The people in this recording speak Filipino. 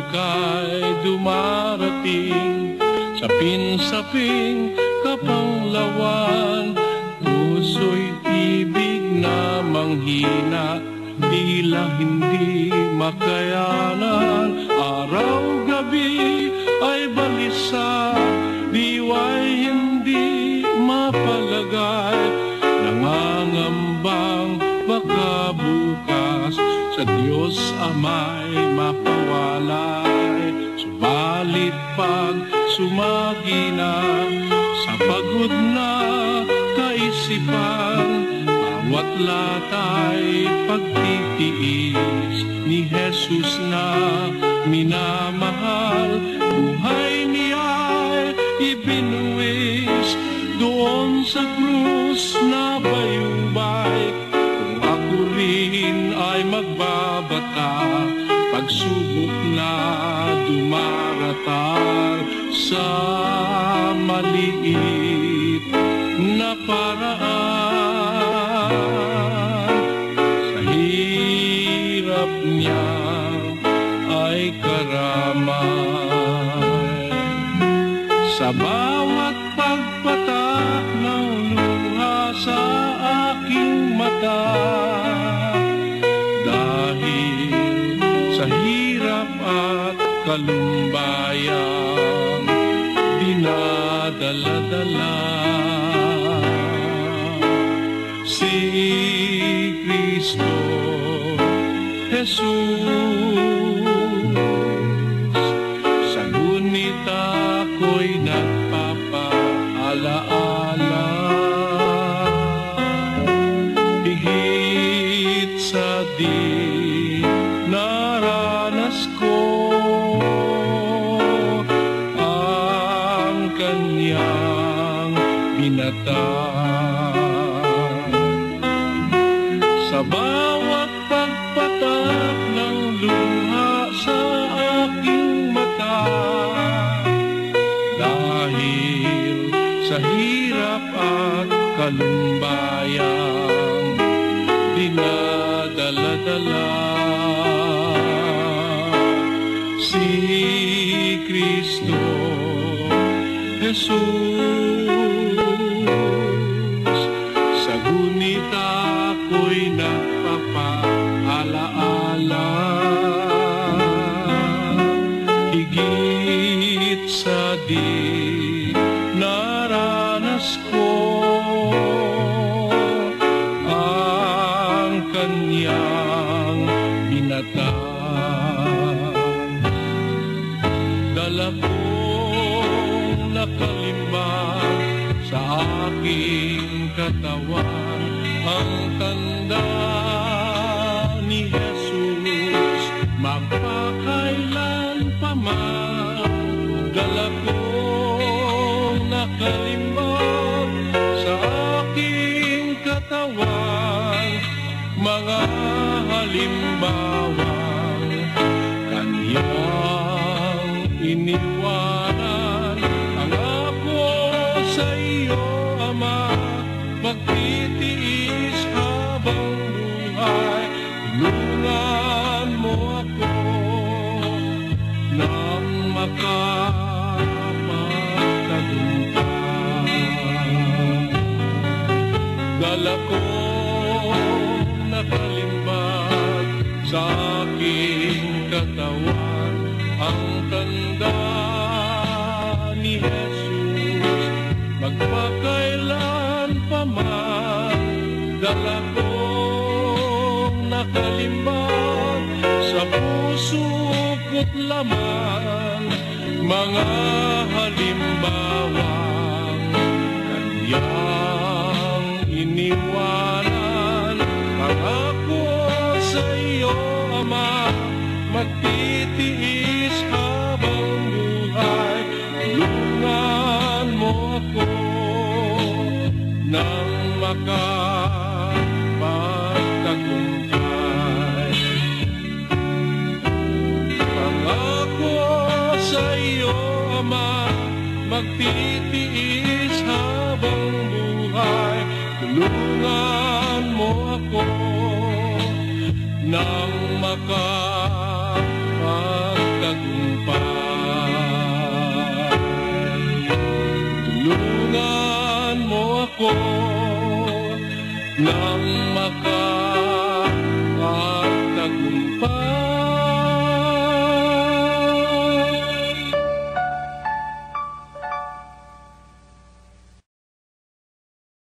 buka'y dumarating, sapin-saping kapanglawan, puso'y ibig na manghina, tila hindi makayanan. Araw-gabi ay balisa, diwa'y hindi mapalagay, nangangambang baka bukas sa Diyos Ama'y mapawalay. Subalit pag sumagi na sa pagod na kaisipan, bawat lata'y pagtitiis ni Jesus na minamahal. Buhay niya'y ibinuwis doon sa krus na bayubay. Kung ako rin ay magbabata, pagsubok na dumaratal sa maliit na paraan, sa hirap niya ay karamay. Sa bawat pagpatak ng luha sa aking mata, dahil sa hirap at kalumbayang dinadala-dala, si Kristo Jesus. Sa ngunit ako'y nagpapaalaala, higit sa di naranas ko, ang kanyang binatay. Sa bawat pagpatak ng luha sa aking mata, dahil sa hirap at kalumbayang dinadala-dala, si Kristo Jesus. Sa gunit ako'y nagpapaalaala, higit sa di naranas ko, ang kanyang binatay. Dala kong nakalimbag sa aking katawan ang tanda ni Jesus, magpakailan pa man. Dala kong nakalimbag sa aking katawan mga halimbawang kanyang iniwanan. Pangako sa iyo, Ama, magtitiis habang buhay. Tulungan mo ako nang makapagtagumpay. Dala kong nakalimbag sa aking katawan ang tanda ni Jesus, magpakailan pa man. Dala kong nakalimbag sa puso ko't laman mga halimbawang kanyang iniwanan. Pangako sa iyo, Ama, magtitiis habang buhay. Tulungan mo ako nang makapagtagumpay. Pangako sa iyo, Ama, magtitiis habang buhay. Tulungan mo ako nang makapagtagumpay. nang makatagumpay.